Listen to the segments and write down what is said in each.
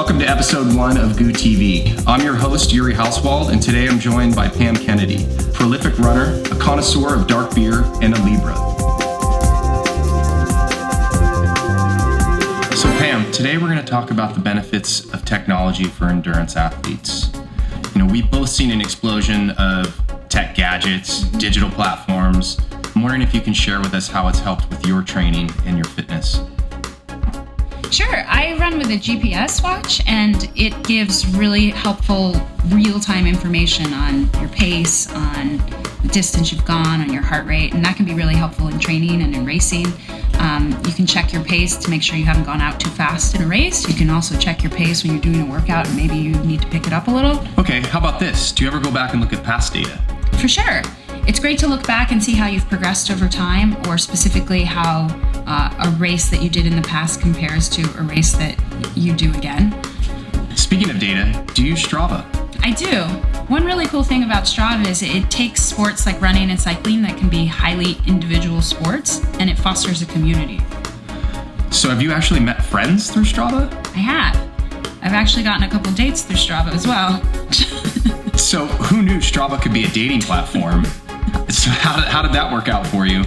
Welcome to episode 1 of GOO TV. I'm your host, Yuri Hauswald, and today I'm joined by Pam Kennedy, prolific runner, a connoisseur of dark beer, and a Libra. So Pam, today we're going to talk about the benefits of technology for endurance athletes. We've both seen an explosion of tech gadgets, digital platforms. I'm wondering if you can share with us how it's helped with your training and your fitness. Sure. I run with a GPS watch, and it gives really helpful real-time information on your pace, on the distance you've gone, on your heart rate, and that can be really helpful in training and in racing. You can check your pace to make sure you haven't gone out too fast in a race. You can also check your pace when you're doing a workout and maybe you need to pick it up a little. Okay, how about this? Do you ever go back and look at past data? For sure. It's great to look back and see how you've progressed over time, or specifically how a race that you did in the past compares to a race that you do again. Speaking of data, do you use Strava? I do. One really cool thing about Strava is it takes sports like running and cycling that can be highly individual sports, and it fosters a community. So have you actually met friends through Strava? I have. I've actually gotten a couple dates through Strava as well. So who knew Strava could be a dating platform? So how did that work out for you?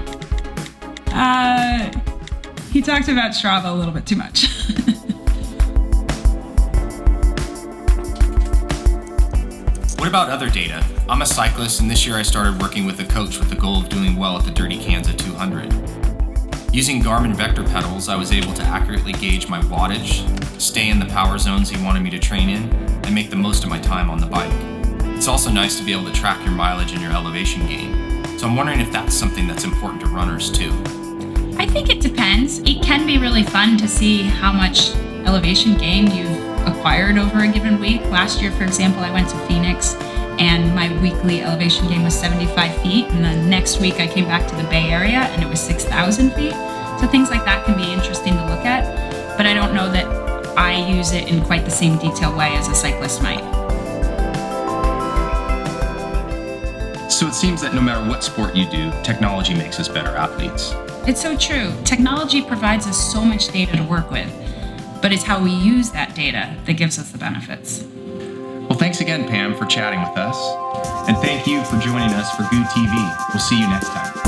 He talked about Strava a little bit too much. What about other data? I'm a cyclist, and this year I started working with a coach with the goal of doing well at the Dirty Kansas 200. Using Garmin Vector pedals, I was able to accurately gauge my wattage, stay in the power zones he wanted me to train in, and make the most of my time on the bike. It's also nice to be able to track your mileage and your elevation gain. So I'm wondering if that's something that's important to runners too. I think it depends. It can be really fun to see how much elevation gain you've acquired over a given week. Last year, for example, I went to Phoenix and my weekly elevation gain was 75 feet. And the next week I came back to the Bay Area and it was 6,000 feet. So things like that can be interesting to look at, but I don't know that I use it in quite the same detailed way as a cyclist might. So it seems that no matter what sport you do, technology makes us better athletes. It's so true. Technology provides us so much data to work with, but it's how we use that data that gives us the benefits. Well, thanks again, Pam, for chatting with us. And thank you for joining us for GOO TV. We'll see you next time.